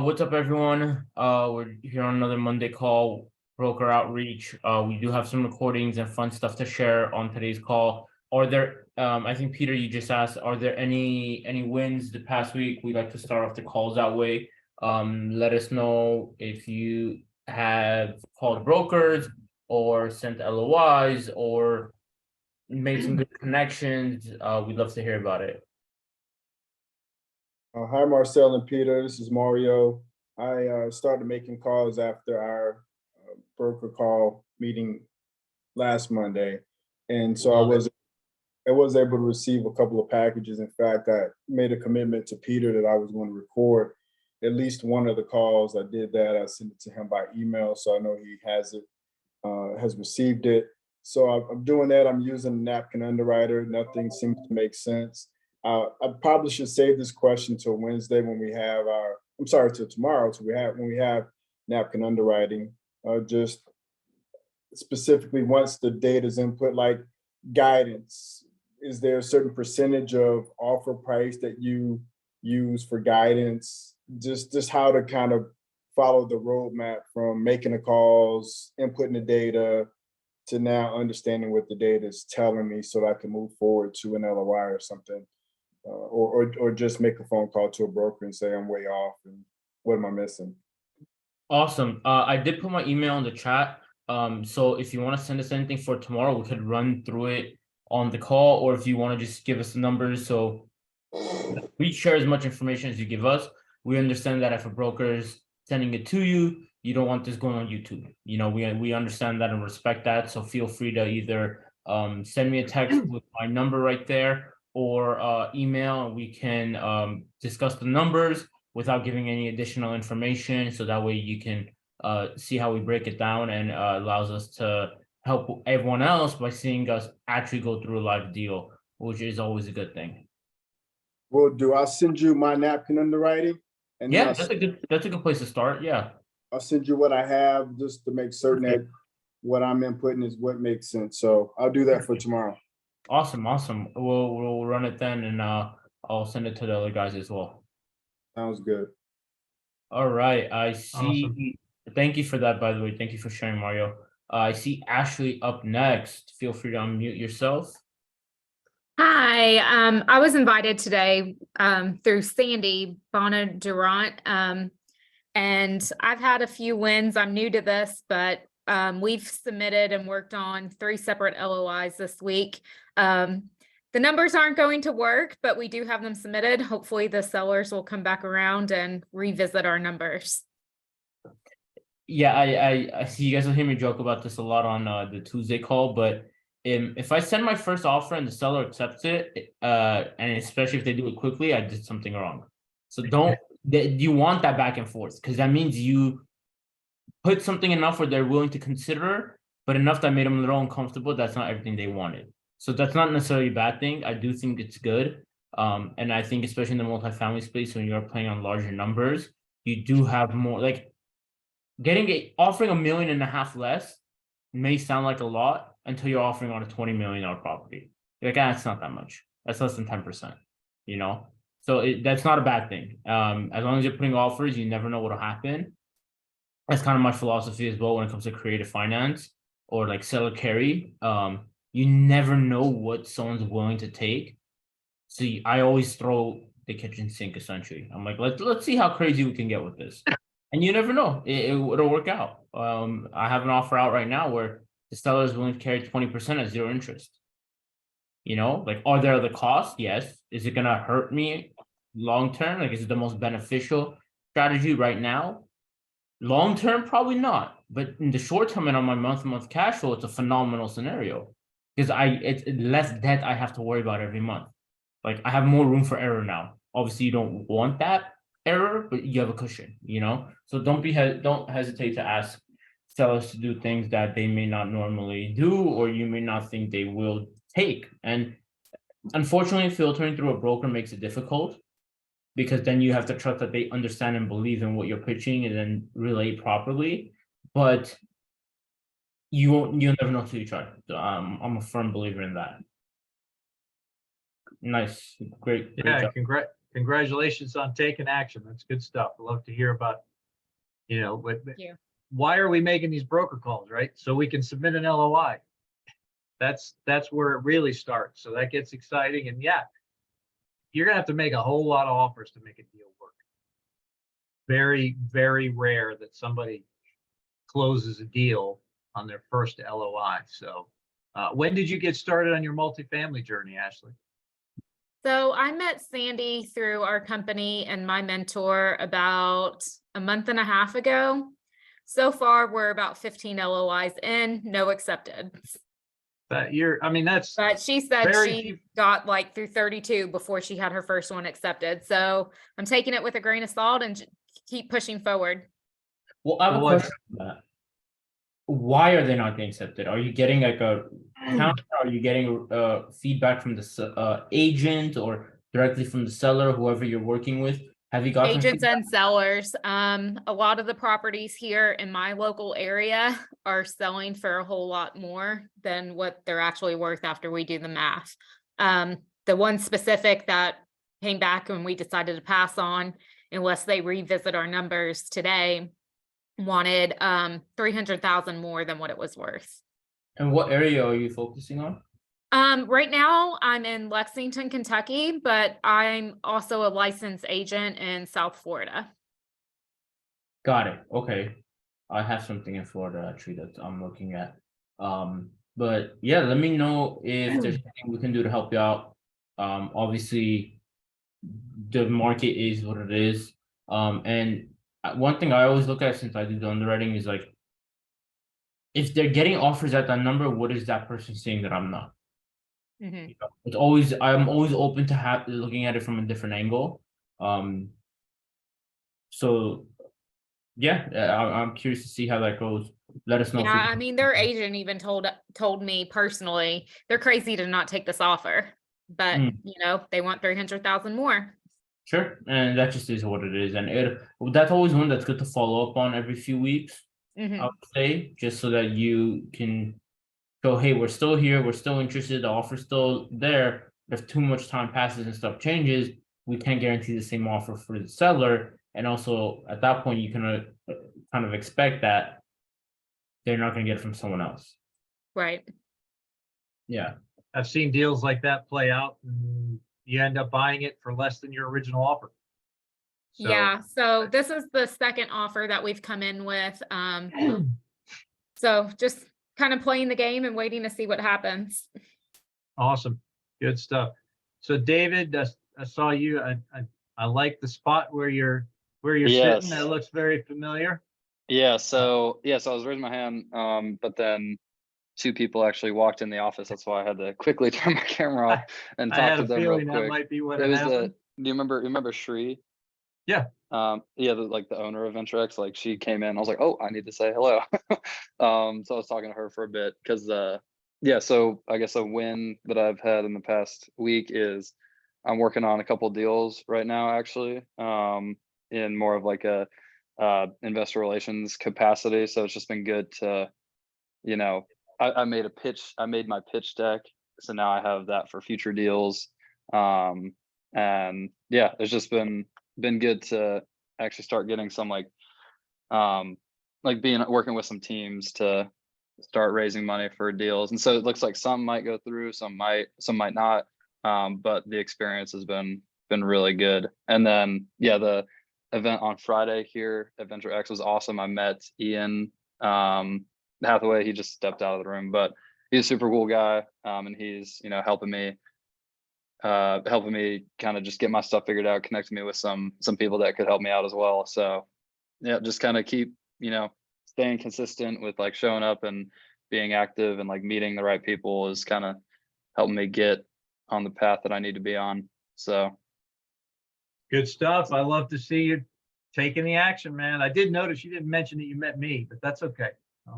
What's up, everyone? We're here on another Monday call, broker outreach. We do have some recordings and fun stuff to share on today's call. Are there, I think Peter, you just asked, are there any wins the past week? We'd like to start off the calls that way. Let us know if you have called brokers or sent LOIs or made some good connections. We'd love to hear about it. Hi, Marcel and Peter. This is Mario. I started making calls after our broker call meeting last Monday, and so I was able to receive a couple of packages. In fact, I made a commitment to Peter that I was going to record at least one of the calls. I did that. I sent it to him by email, so I know he has it, has received it. So I'm doing that. I'm using a napkin underwriter. Nothing seems to make sense. I probably should save this question till Wednesday when we have till tomorrow, when we have napkin underwriting. Just specifically once the data is input, like guidance, is there a certain percentage of offer price that you use for guidance? Just how to kind of follow the roadmap from making the calls, inputting the data, to now understanding what the data is telling me so that I can move forward to an LOI or something. Or just make a phone call to a broker and say I'm way off and what am I missing? Awesome. I did put my email in the chat. So if you want to send us anything for tomorrow, we could run through it on the call, or if you want to just give us the numbers. So we share as much information as you give us. We understand that if a broker is sending it to you, you don't want this going on YouTube. You know, we understand that and respect that. So feel free to either send me a text with my number right there, or email, and we can discuss the numbers without giving any additional information. So that way you can see how we break it down, and allows us to help everyone else by seeing us actually go through a live deal, which is always a good thing. Well, do I send you my napkin underwriting? And yeah, that's a good place to start. Yeah. I'll send you what I have just to make certain that what I'm inputting is what makes sense. So I'll do that for tomorrow. Awesome. We'll run it then, and I'll send it to the other guys as well. Sounds good. All right. I see. Awesome. Thank you for that, by the way. Thank you for sharing, Mario. I see Ashley up next. Feel free to unmute yourself. Hi, I was invited today through Sandy Bonadurant, and I've had a few wins. I'm new to this, but we've submitted and worked on 3 separate LOIs this week. The numbers aren't going to work, but we do have them submitted. Hopefully the sellers will come back around and revisit our numbers. Yeah, I see you guys will hear me joke about this a lot on the Tuesday call, but if I send my first offer and the seller accepts it, and especially if they do it quickly, I did something wrong. So you want that back and forth, because that means you put something enough where they're willing to consider, but enough that made them a little uncomfortable. That's not everything they wanted. So that's not necessarily a bad thing. I do think it's good. And I think especially in the multifamily space, when you're playing on larger numbers, you do have more, like offering $1.5 million less may sound like a lot until you're offering on a $20 million property. Like, that's not that much. That's less than 10%, you know? So that's not a bad thing. As long as you're putting offers, you never know what'll happen. That's kind of my philosophy as well when it comes to creative finance or like seller carry. You never know what someone's willing to take. So I always throw the kitchen sink, essentially. I'm like, let's see how crazy we can get with this. And you never know, it'll work out. I have an offer out right now where the seller is willing to carry 20% at 0 interest. You know, like, are there other costs? Yes. Is it gonna hurt me long term? Like, is it the most beneficial strategy right now? Long term, probably not. But in the short term and on my month-to-month cash flow, it's a phenomenal scenario, because it's less debt I have to worry about every month. Like, I have more room for error now. Obviously, you don't want that error, but you have a cushion, you know? So don't hesitate to ask sellers to do things that they may not normally do, or you may not think they will take. And unfortunately, filtering through a broker makes it difficult, because then you have to trust that they understand and believe in what you're pitching and then relay properly. But you'll never know till you try. So, I'm a firm believer in that. Nice, great Yeah, job. congratulations on taking action. That's good stuff. I love to hear about, you. why are we making these broker calls, right? So we can submit an LOI. That's where it really starts. So that gets exciting. And yeah, you're gonna have to make a whole lot of offers to make a deal work. Very, very rare that somebody closes a deal on their first LOI. So when did you get started on your multifamily journey, Ashley? So I met Sandy through our company and my mentor about a month and a half ago. So far, we're about 15 LOIs in, no accepted. That's But she said very she few. got like through 32 before she had her first one accepted. So I'm taking it with a grain of salt and keep pushing forward. Well, I have a Well, question on that. Why are they not getting accepted? Are you getting like a counter? Are you getting feedback from the agent or directly from the seller, whoever you're working with? Have you gotten Agents feedback? and sellers. A lot of the properties here in my local area are selling for a whole lot more than what they're actually worth after we do the math. The one specific that came back and we decided to pass on, unless they revisit our numbers today, wanted 300,000 more than what it was worth. And what area are you focusing on? Right now I'm in Lexington, Kentucky, but I'm also a licensed agent in South Florida. Got it. Okay. I have something in Florida actually that I'm looking at. But yeah, let me know if there's anything we can do to help you out. Obviously the market is what it is. And one thing I always look at since I do the underwriting is like, if they're getting offers at that number, what is that person saying that I'm not? Mhm. I'm always open to looking at it from a different angle. So yeah, I'm curious to see how that goes. Let us know. Yeah, I mean, their agent even told me personally, they're crazy to not take this offer, but they want 300,000 more. Sure, and that just is what it is, and that's always one that's good to follow up on every few weeks. I Mhm. would say, just so that you can go, hey, we're still here, we're still interested, the offer's still there. If too much time passes and stuff changes, we can't guarantee the same offer for the seller. And also at that point, you can kind of expect that they're not going to get it from someone else. Right. Yeah. I've seen deals like that play out, and you end up buying it for less than your original offer. So, Yeah. So this is the second offer that we've come in with. So just kind of playing the game and waiting to see what happens. Awesome. Good stuff. So David, I saw you. I like the spot where you're Yes. sitting. That looks very familiar. Yeah. So I was raising my hand, but then two people actually walked in the office. That's why I had to quickly turn my camera off and I talk had to a them real feeling that quick. might be what It had was happened. do you remember Shri? Yeah. Yeah, the owner of VentureX, like she came in. I was like, oh, I need to say hello. So I was talking to her for a bit because so I guess a win that I've had in the past week is I'm working on a couple deals right now, actually, in more of like a investor relations capacity. So it's just been good to, I made my pitch deck. So now I have that for future deals. And yeah, it's just been good to actually start getting some working with some teams to start raising money for deals. And so it looks like some might go through, some might not. But the experience has been really good. And then the event on Friday here at VentureX was awesome. I met Ian Hathaway. He just stepped out of the room, but he's a super cool guy. And he's helping me kind of just get my stuff figured out, connecting me with some people that could help me out as well. So yeah, just kind of keep staying consistent with like showing up and being active and like meeting the right people is kind of helping me get on the path that I need to be on. So Good stuff. I love to see you taking the action, man. I did notice you didn't mention that you met me, but that's okay. I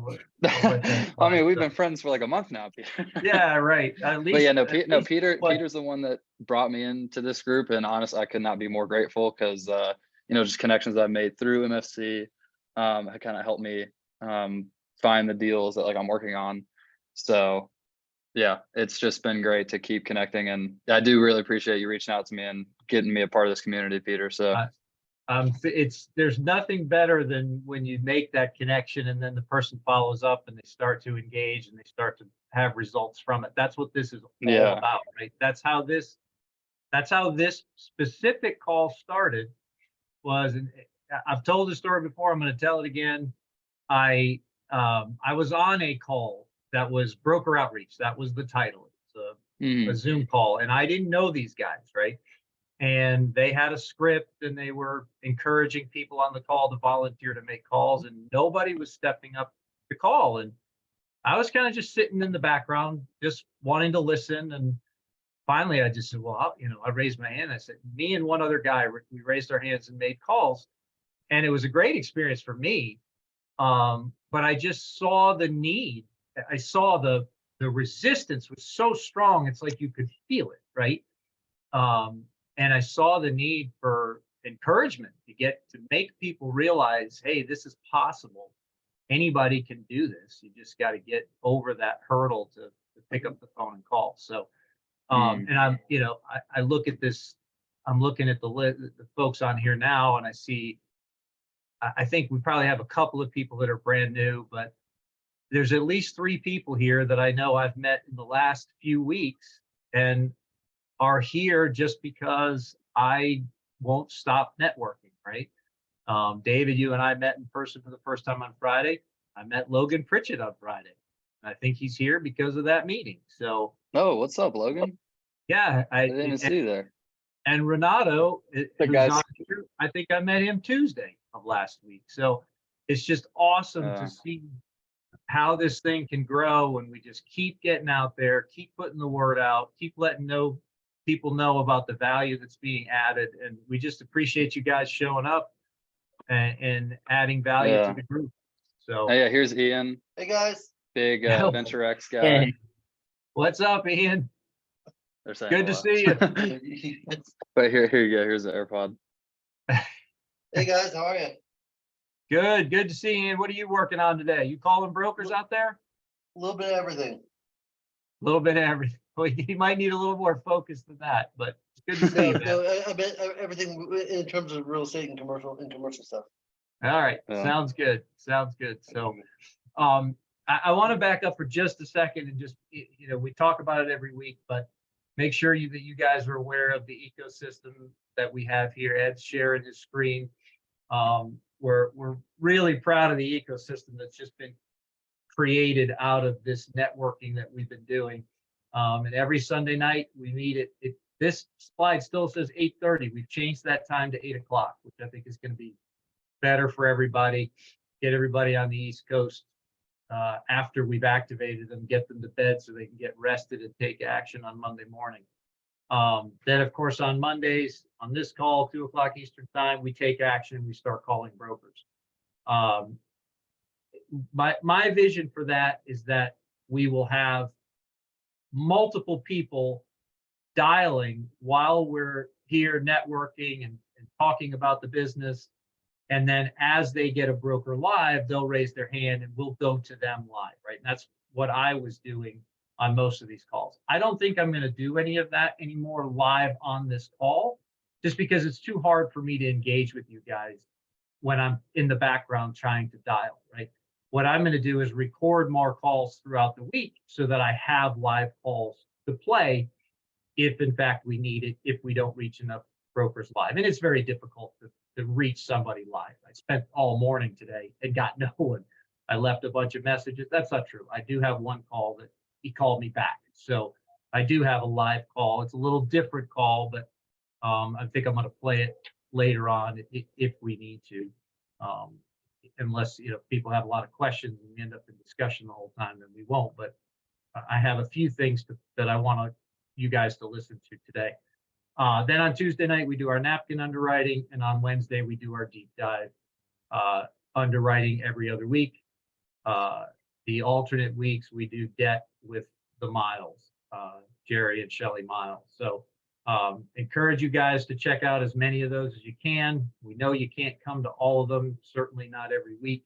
mean, we've been friends for like a month now, Peter. Yeah, right. At least, but Peter's the one that brought me into this group, and honestly, I could not be more grateful because just connections I've made through MFC have kind of helped me find the deals that like I'm working on. So yeah, it's just been great to keep connecting, and I do really appreciate you reaching out to me and getting me a part of this community, Peter. So There's nothing better than when you make that connection and then the person follows up and they start to engage and they start to have results from it. That's what this is all Yeah. about, right? That's how this specific call started. And I've told the story before. I'm going to tell it again. I was on a call that was broker outreach. That was the title. It's a Zoom call, and I didn't know these guys, right? And they had a script, and they were encouraging people on the call to volunteer to make calls, and nobody was stepping up to call. And I was kind of just sitting in the background, just wanting to listen. And finally, I just said, well, I raised my hand. I said, me and one other guy, we raised our hands and made calls. And it was a great experience for me. But I just saw the need. I saw the resistance was so strong. It's like you could feel it, right? And I saw the need for encouragement to make people realize, hey, this is possible. Anybody can do this. You just got to get over that hurdle to pick up the phone and call. So, and I look at this, I'm looking at the folks on here now, and I see, I think we probably have a couple of people that are brand new, but there's at least 3 people here that I know I've met in the last few weeks and are here just because I won't stop networking, right? David, you and I met in person for the first time on Friday. I met Logan Pritchett on Friday. I think he's here because of that meeting. So, oh, what's up, Logan? yeah, I didn't see you there. And Renato, who's guys. on here, I think I met him Tuesday of last week. So it's just awesome to see how this thing can grow when we just keep getting out there, keep putting the word out, keep letting people know about the value that's being added. And we just appreciate you guys showing up and adding value to the group. So yeah, here's Ian. Hey guys. Big Venture X guy. Hey. What's up, Ian? They're saying Good to see you. But here you go. Here's the AirPod. Hey guys, how are you? Good to see you. Ian. What are you working on today? You calling brokers out there? A little bit of everything. A little bit of everything. Well, you might need a little more focus than that, but it's good to see you, man. I bet everything in terms of real estate and commercial stuff. All right, sounds good. So, I want to back up for just a second and just, we talk about it every week, but make sure that you guys are aware of the ecosystem that we have here. Ed's sharing his screen. We're really proud of the ecosystem that's just been created out of this networking that we've been doing. And every Sunday night we meet at this slide still says 8:30. We've changed that time to 8 o'clock, which I think is going to be better for everybody. Get everybody on the East Coast after we've activated them, get them to bed so they can get rested and take action on Monday morning. Then, of course, on Mondays, on this call, 2 o'clock Eastern time, we take action and we start calling brokers. My vision for that is that we will have multiple people dialing while we're here networking and talking about the business. And then as they get a broker live, they'll raise their hand and we'll go to them live, right? And that's what I was doing on most of these calls. I don't think I'm going to do any of that anymore live on this call, just because it's too hard for me to engage with you guys when I'm in the background trying to dial, right? What I'm going to do is record more calls throughout the week so that I have live calls to play if in fact we need it, if we don't reach enough brokers live. And it's very difficult to reach somebody live. I spent all morning today and got no one. I left a bunch of messages. That's not true. I do have one call that he called me back. So I do have a live call. It's a little different call, but I think I'm going to play it later on if we need to. Unless people have a lot of questions and we end up in discussion the whole time, then we won't. But I have a few things that I want you guys to listen to today. Then on Tuesday night, we do our napkin underwriting. And on Wednesday, we do our deep dive underwriting every other week. The alternate weeks, we do debt with the Miles, Jerry and Shelly Miles. So encourage you guys to check out as many of those as you can. We know you can't come to all of them, certainly not every week,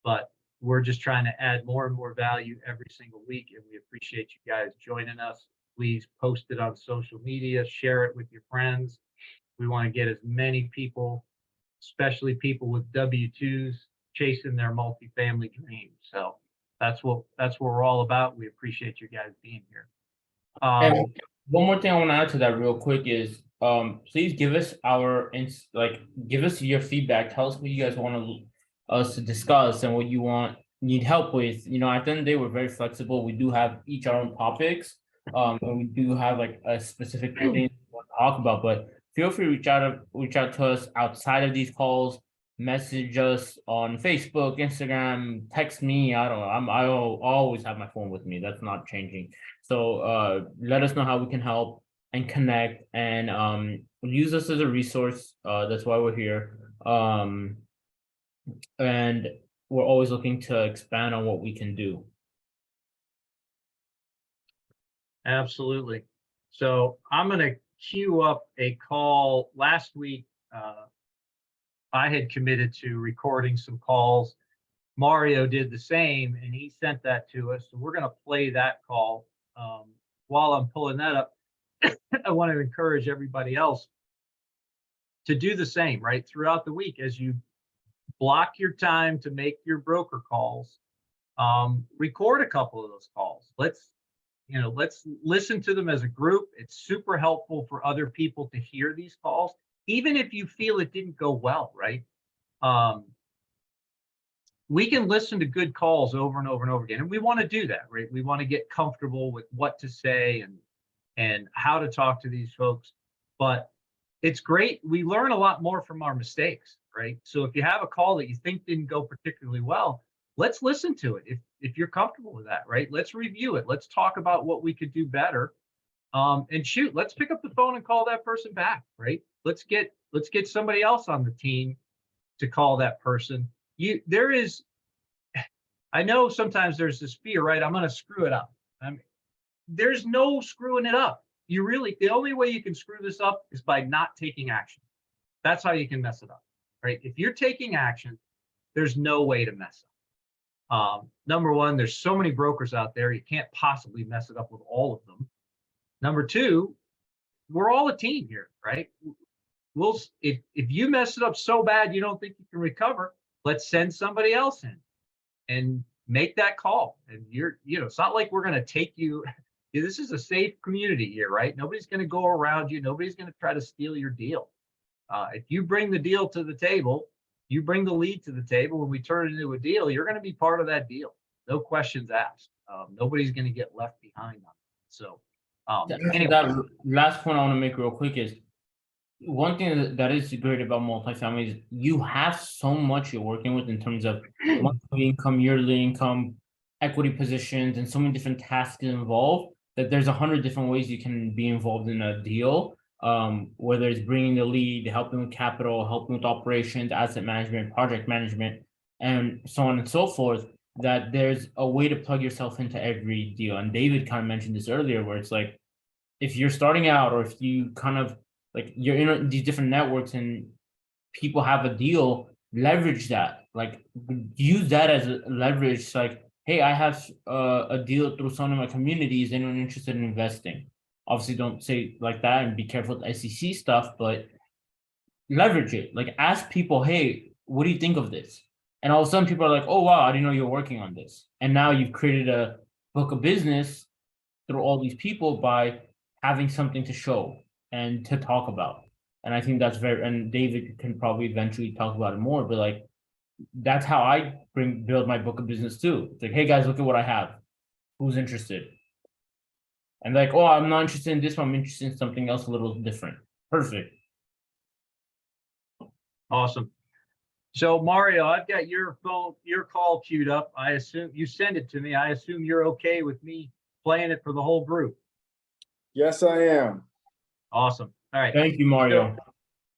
but we're just trying to add more and more value every single week. And we appreciate you guys joining us. Please post it on social media, share it with your friends. We want to get as many people, especially people with W-2s, chasing their multifamily dreams. So that's what we're all about. We appreciate you guys being here. And one more thing I want to add to that real quick is, please give us give us your feedback. Tell us what you guys want us to discuss and what you need help with. You know, at the end of the day, we're very flexible. We do have each our own topics, and we do have like a specific thing we want to talk about. But feel free to reach out to us outside of these calls. Message us on Facebook, Instagram, text me. I don't know. I'll always have my phone with me. That's not changing. So let us know how we can help and connect and use us as a resource. That's why we're here. And we're always looking to expand on what we can do. Absolutely. So I'm going to queue up a call. Last week, I had committed to recording some calls. Mario did the same, and he sent that to us. So we're going to play that call. While I'm pulling that up, I want to encourage everybody else to do the same, right? Throughout the week, as you block your time to make your broker calls, record a couple of those calls. Let's listen to them as a group. It's super helpful for other people to hear these calls, even if you feel it didn't go well, right? We can listen to good calls over and over and over again, and we want to do that, right? We want to get comfortable with what to say and how to talk to these folks. But it's great. We learn a lot more from our mistakes, right? So if you have a call that you think didn't go particularly well, let's listen to it. If you're comfortable with that, right? Let's review it. Let's talk about what we could do better. And shoot, let's pick up the phone and call that person back, right? Let's get somebody else on the team to call that person. I know sometimes there's this fear, right? I'm going to screw it up. There's no screwing it up. The only way you can screw this up is by not taking action. That's how you can mess it up, right? If you're taking action, there's no way to mess up. Number one, there's so many brokers out there, you can't possibly mess it up with all of them. Number two, we're all a team here, right? If you mess it up so bad you don't think you can recover, let's send somebody else in and make that call. And it's not like we're going to take you. This is a safe community here, right? Nobody's going to go around you. Nobody's going to try to steal your deal. If you bring the deal to the table, you bring the lead to the table, when we turn it into a deal, you're going to be part of that deal. No questions asked. Nobody's going to get left behind on it. So anyway. That last point I want to make real quick is, one thing that is great about multifamily is you have so much you're working with in terms of monthly income, yearly income, equity positions, and so many different tasks involved that there's 100 different ways you can be involved in a deal. Whether it's bringing the lead, helping with capital, helping with operations, asset management, project management, and so on and so forth, that there's a way to plug yourself into every deal. And David kind of mentioned this earlier, where it's like, if you're starting out, or if you kind of like you're in these different networks and people have a deal, leverage that. Like, use that as a leverage. Like, hey, I have a deal through some of my communities. Anyone interested in investing? Obviously, don't say like that, and be careful with SEC stuff, but leverage it. Like, ask people, hey, what do you think of this? And all of a sudden people are like, oh, wow, I didn't know you're working on this. And now you've created a book of business through all these people by having something to show and to talk about. And I think that's and David can probably eventually talk about it more, but like, that's how I build my book of business too. It's like, hey guys, look at what I have. Who's interested? And like, oh, I'm not interested in this one. I'm interested in something else a little different. Perfect. Awesome. So Mario, I've got your call queued up. I assume you send it to me. I assume you're okay with me playing it for the whole group. Yes, I am. Awesome. All right. Thank you, Mario.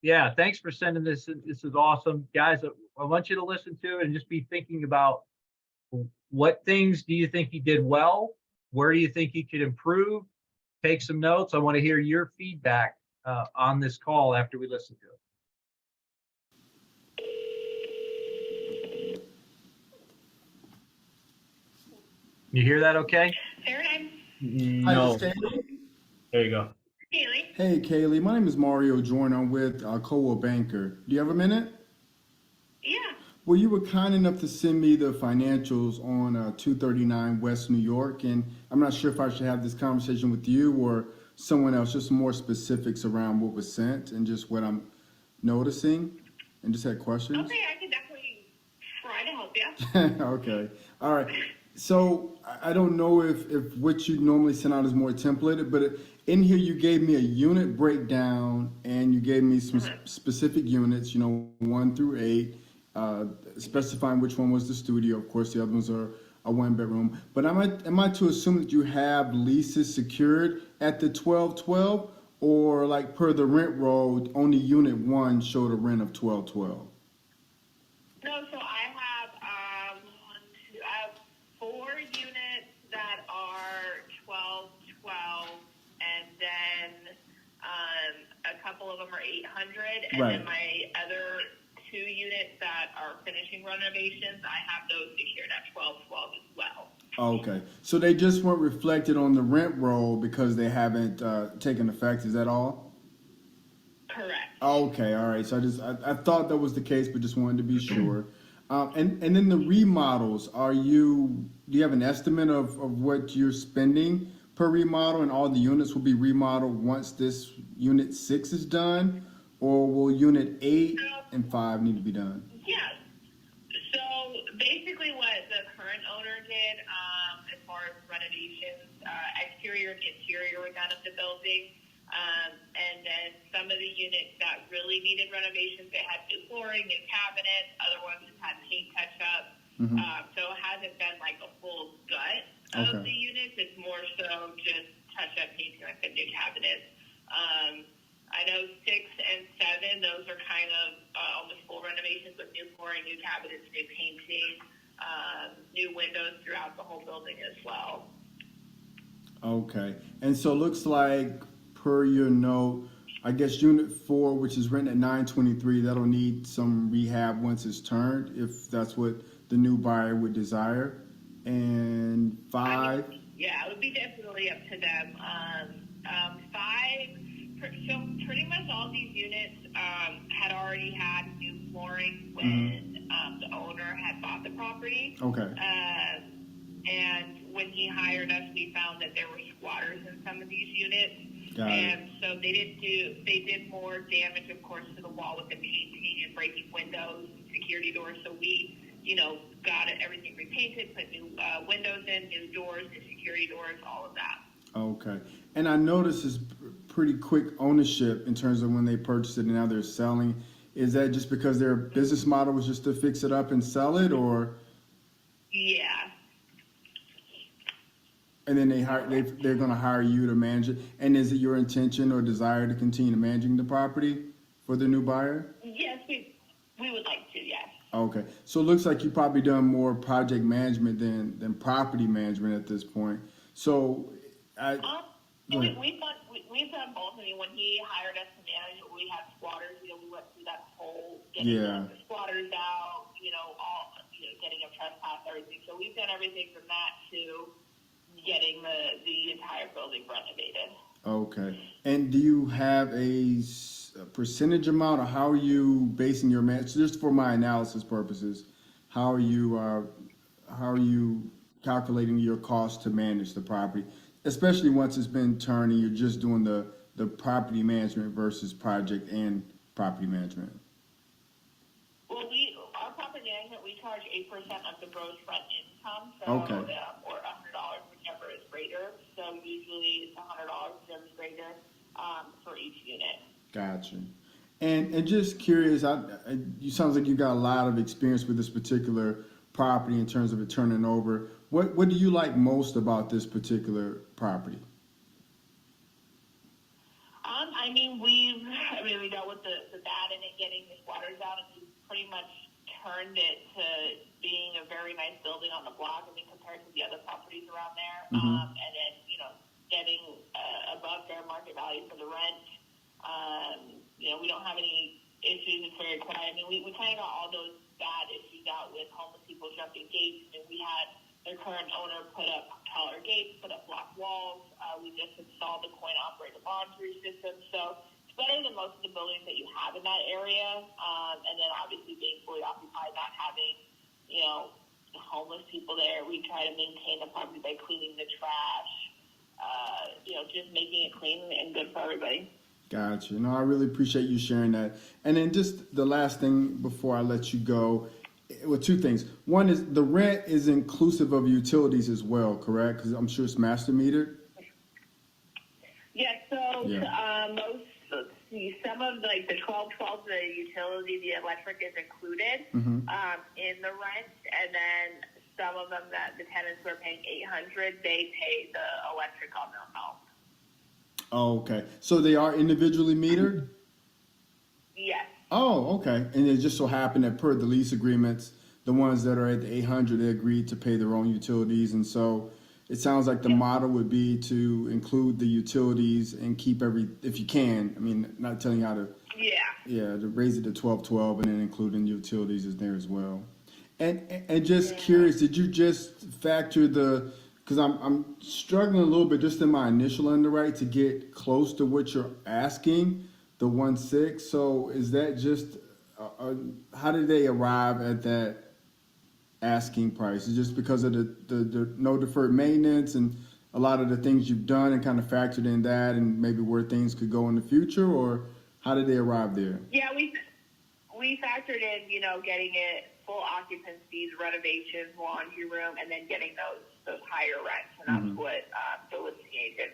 Yeah, thanks for sending this. This is awesome. Guys, I want you to listen to it and just be thinking about, what things do you think you did well? Where do you think you could improve? Take some notes. I want to hear your feedback on this call after we listen to it. You hear that okay? Paradigm. No. There you go. Kaylee. Hey, Kaylee, my name is Mario Jordan. I'm with Coldwell Banker. Do you have a minute? Yeah. Well, you were kind enough to send me the financials on 239 West New York, and I'm not sure if I should have this conversation with you or someone else, just more specifics around what was sent and just what I'm noticing, and just had questions. Okay, I can definitely try to help you. Okay. All right. So I don't know if what you normally send out is more templated, but in here you gave me a unit breakdown and you gave me some specific units, 1 through 8, specifying which one was the studio. Of course, the other ones are a 1 bedroom. But am I to assume that you have leases secured at the 1212, or like per the rent roll, only unit 1 showed a rent of 1212? No, so I have 4 units that are 1212, and then a couple of them are 800, and Right. then my other 2 units that are finishing renovations, I have those secured at 1212 as well. Okay, so they just weren't reflected on the rent roll because they haven't taken effect. Is that all? Correct. Okay, all right. So I thought that was the case, but just wanted to be sure. And then the remodels. Do you have an estimate of what you're spending per remodel, and all the units will be remodeled once this unit 6 is done, or will unit 8 and 5 need to be done? Yes. So basically what the current owner did, as far as renovations, exterior and interior were done of the building. And then some of the units that really needed renovations, they had new flooring, new cabinets, other ones just had paint touch up. So it hasn't been like a full gut of the units. It's more so just touch up painting, like the new cabinets. I know 6 and 7, those are kind of almost full renovations with new flooring, new cabinets, new painting, new windows throughout the whole building as well. Okay, and so it looks like per your note, I guess unit 4, which is rented at 923, that'll need some rehab once it's turned, if that's what the new buyer would desire. And 5. Yeah, it would be definitely up to them. 5, so pretty much all these units had already had new flooring when the owner had bought the property. Okay. And when he hired us, we found that there were squatters in some of these units. Got it. And so they did more damage, of course, to the wall with the painting and breaking windows and security doors. So we, got everything repainted, put new windows in, new doors, new security doors, all of that. Okay. And I noticed it's pretty quick ownership in terms of when they purchased it and now they're selling. Is that just because their business model was just to fix it up and sell it, or? Yeah. And then they're going to hire you to manage it. And is it your intention or desire to continue managing the property for the new buyer? Yes, we would like to, yes. Okay, so it looks like you've probably done more project management than property management at this point. So, We've done both. I mean, when he hired us to manage it, we had squatters. We went through that whole getting the squatters out. Getting a trespass, everything. So we've done everything from that to getting the entire building renovated. Okay, and do you have a percentage amount, or how are you basing your just for my analysis purposes? How are you calculating your cost to manage the property, especially once it's been turned and you're just doing the property management versus project and property management? Well, our property management, we charge 8% of the gross rent income, so Okay. Or $100, whichever is greater. So usually it's $100, whichever is greater, for each unit. Gotcha. And just curious, you sounds like you got a lot of experience with this particular property in terms of it turning over. What do you like most about this particular property? We dealt with the bad in it, getting the squatters out, and we pretty much turned it to being a very nice building on the block. Compared to the other properties around there, and then getting above fair market value for the rent. We don't have any issues. It's very quiet. We kind of got all those bad issues out with homeless people jumping gates, and we had the current owner put up taller gates, put up block walls. We just installed the coin-operated laundry system. So it's better than most of the buildings that you have in that area. And then obviously being fully occupied, not having, you know, homeless people there. We try to maintain the property by cleaning the trash, you know, just making it clean and good for everybody. Gotcha. No, I really appreciate you sharing that. And then just the last thing before I let you go, well, two things. One is the rent is inclusive of utilities as well, correct? Because I'm sure it's master metered. Yes, so Yeah. most, let's see, some of like the 1212, the utility, the electric is included in the rent, and then some of them that the tenants were paying $800, they pay the electric on their own. Oh, okay. So they are individually metered? Yes. Oh, okay. And it just so happened that per the lease agreements, the ones that are at the 800, they agreed to pay their own utilities. And so it sounds like the model would be to include the utilities and keep if you can. I mean, not telling you how to, to raise it to 1212 and then including utilities is there as well. And just curious, did you just factor because I'm struggling a little bit just in my initial underwrite to get close to what you're asking, the 1.6. So is that just, how did they arrive at that asking price? Is it just because of the no deferred maintenance and a lot of the things you've done and kind of factored in that and maybe where things could go in the future, or how did they arrive there? Yeah, we factored in, you know, getting it full occupancies, renovations, laundry room, and then getting those higher rents, and that's what the listing agent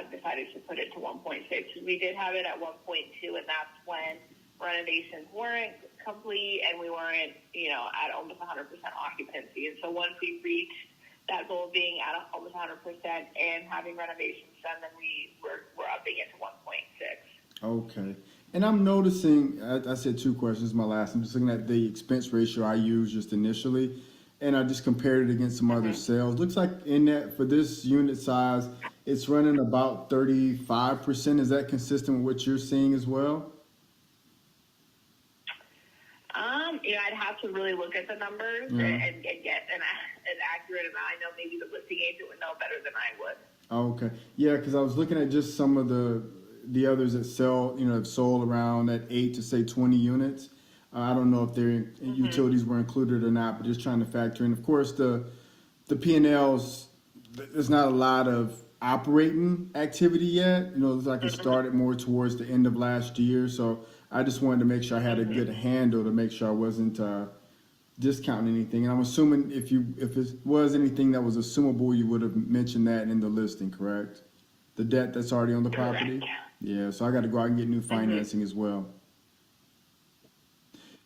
decided to put it to 1.6. We did have it at 1.2, and that's when renovations weren't complete and we weren't, you know, at almost 100% occupancy. And so once we reached that goal of being at almost 100% and having renovations done, then we're upping it to 1.6. Okay. And I'm noticing, I said two questions, my last. I'm just looking at the expense ratio I used just initially, and I just compared it against some other sales. Looks like in that, for this unit size, it's running about 35%. Is that consistent with what you're seeing as well? You know, I'd have to really look at the numbers and get an accurate amount. I know maybe the listing agent would know better than I would. Okay. Yeah, because I was looking at just some of the others that sell, you know, have sold around that 8 to say 20 units. I don't know if their utilities were included or not, but just trying to factor in. Of course, the P&Ls, there's not a lot of operating activity yet. You know, it looks like it started more towards the end of last year. So I just wanted to make sure I had a good handle to make sure I wasn't discounting anything. And I'm assuming if it was anything that was assumable, you would have mentioned that in the listing, correct? The debt that's already on the property? Yeah, so I got to go out and get new financing as well.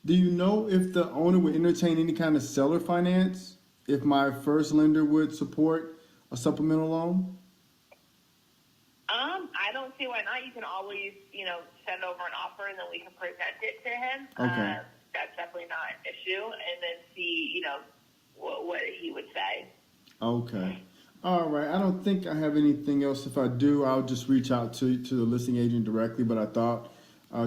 Do you know if the owner would entertain any kind of seller finance if my first lender would support a supplemental loan? I don't see why not. You can always, you know, send over an offer and then we can present it to him. Okay. That's definitely not an issue. And then see, you know, what he would say. Okay. All right. I don't think I have anything else. If I do, I'll just reach out to the listing agent directly. But I thought,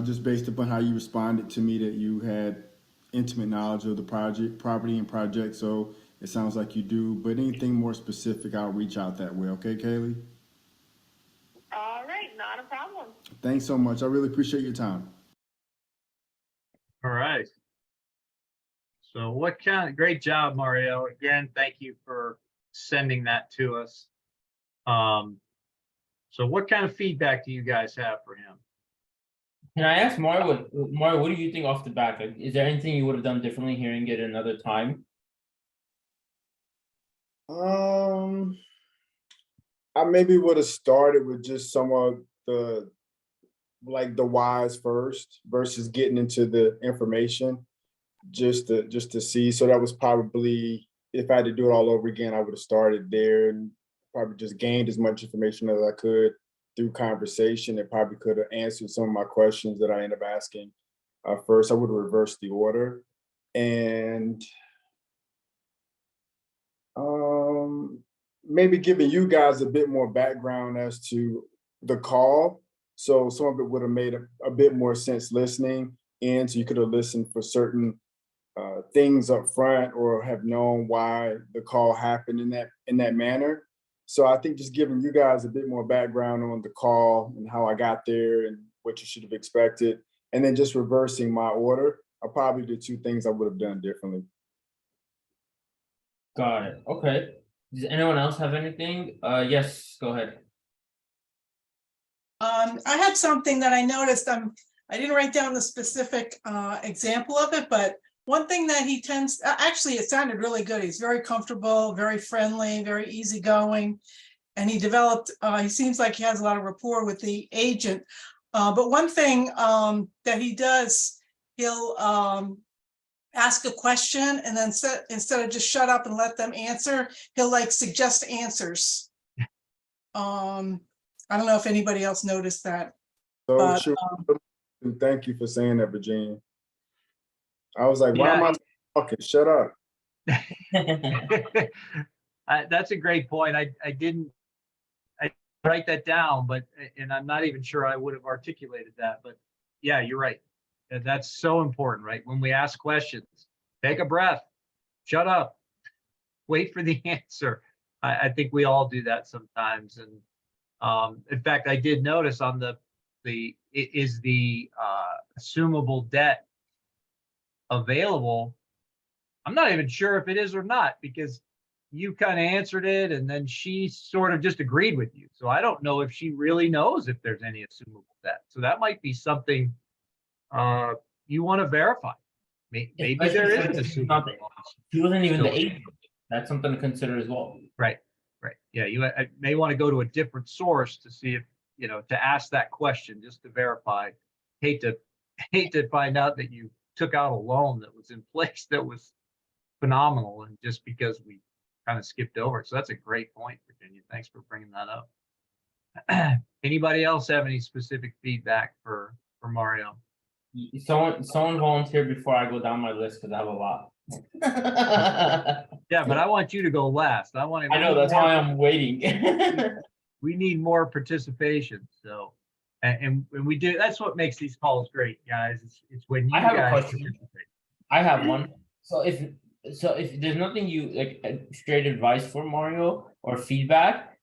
just based upon how you responded to me, that you had intimate knowledge of the property and project. So it sounds like you do. But anything more specific, I'll reach out that way. Okay, Kaylee? All right. Not a problem. Thanks so much. I really appreciate your time. All right. So great job, Mario. Again, thank you for sending that to us. So what kind of feedback do you guys have for him? Can I ask Mario, what do you think off the bat? Like, is there anything you would have done differently hearing it another time? I maybe would have started with just some of the whys first versus getting into the information just to see. So that was probably, if I had to do it all over again, I would have started there and probably just gained as much information as I could through conversation. It probably could have answered some of my questions that I ended up asking first. I would have reversed the order and maybe giving you guys a bit more background as to the call. So some of it would have made a bit more sense listening in, so you could have listened for certain things up front or have known why the call happened in that manner. So I think just giving you guys a bit more background on the call and how I got there and what you should have expected, and then just reversing my order are probably the two things I would have done differently. Got it. Okay. Does anyone else have anything? Yes, go ahead. I had something that I noticed. I didn't write down the specific example of it, but one thing that he tends, actually, it sounded really good. He's very comfortable, very friendly, very easygoing. And he seems like he has a lot of rapport with the agent. But one thing that he does, he'll ask a question and then instead of just shut up and let them answer, he'll like suggest answers. I don't know if anybody else noticed that. So But, sure. Thank you for saying that, Virginia. I was like, why am I talking? Shut up. That's a great point. I didn't write that down, and I'm not even sure I would have articulated that, but yeah, you're right. And that's so important, right? When we ask questions, take a breath, shut up, wait for the answer. I think we all do that sometimes. And in fact, I did notice on the assumable debt available. I'm not even sure if it is or not, because you kind of answered it and then she sort of just agreed with you. So I don't know if she really knows if there's any assumable debt. So that might be something you want to verify. Maybe there is an assumable debt. She wasn't even the agent. That's something to consider as well. Right. Yeah, you may want to go to a different source to see if, to ask that question just to verify. Hate to find out that you took out a loan that was in place that was phenomenal, and just because we kind of skipped over it. So that's a great point, Virginia. Thanks for bringing that up. Anybody else have any specific feedback for Mario? Someone volunteered before I go down my list because I have a lot. Yeah, but I want you to go last. I know, that's why I'm waiting. We need more participation. So, and we do. That's what makes these calls great, guys. It's when you I have guys a question. participate. I have one. So if there's nothing you like straight advice for Mario or feedback,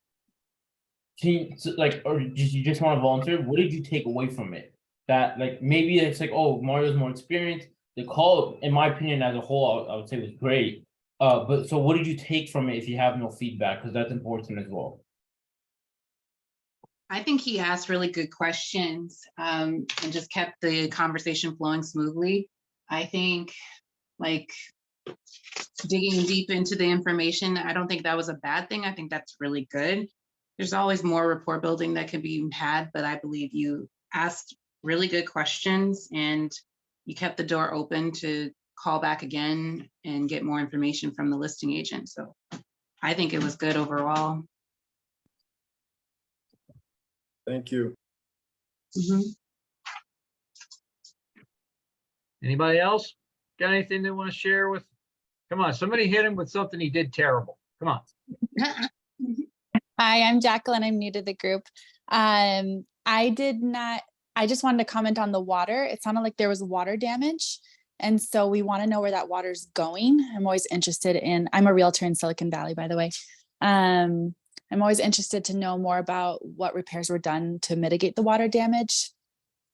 or you just want to volunteer? What did you take away from it? That like maybe it's like, oh, Mario's more experienced. The call, in my opinion, as a whole, I would say was great. But so what did you take from it if you have no feedback? Because that's important as well. I think he asked really good questions and just kept the conversation flowing smoothly. I think like digging deep into the information, I don't think that was a bad thing. I think that's really good. There's always more rapport building that can be had, but I believe you asked really good questions and you kept the door open to call back again and get more information from the listing agent. So I think it was good overall. Thank you. Mm-hmm. Anybody else got anything they want to share with? Come on, somebody hit him with something he did terrible. Come on. Hi, I'm Jacqueline. I'm new to the group. I just wanted to comment on the water. It sounded like there was water damage. And so we want to know where that water's going. I'm always interested I'm a realtor in Silicon Valley, by the way. I'm always interested to know more about what repairs were done to mitigate the water damage.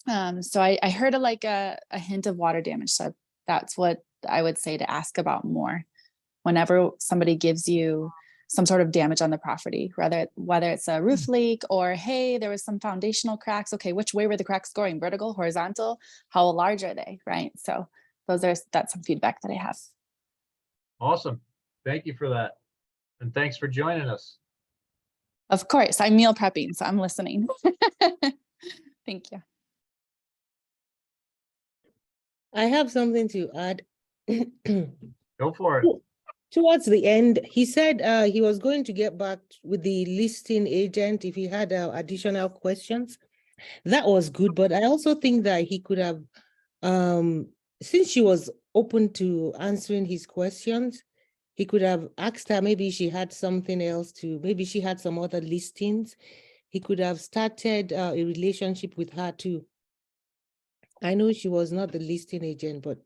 So I heard a hint of water damage. So that's what I would say to ask about more whenever somebody gives you some sort of damage on the property, whether it's a roof leak or, hey, there was some foundational cracks. Okay, which way were the cracks going? Vertical, horizontal? How large are they? Right. So that's some feedback that I have. Awesome. Thank you for that. And thanks for joining us. Of course, I'm meal prepping, so I'm listening. Thank you. I have something to add. Go for it. Towards the end, he said he was going to get back with the listing agent if he had additional questions. That was good, but I also think that he could have, since she was open to answering his questions, he could have asked her, maybe she had something else maybe she had some other listings. He could have started a relationship with her too. I know she was not the listing agent, but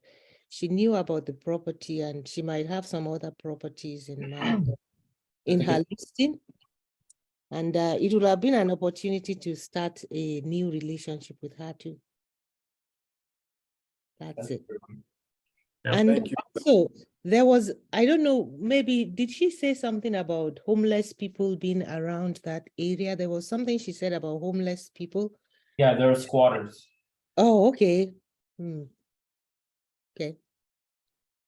she knew about the property and she might have some other properties in mind in her listing. And it would have been an opportunity to start a new relationship with her too. That's it. Yeah, And thank you. also, there was, I don't know, maybe, did she say something about homeless people being around that area? There was something she said about homeless people. Yeah, there are squatters. Oh, okay. Okay.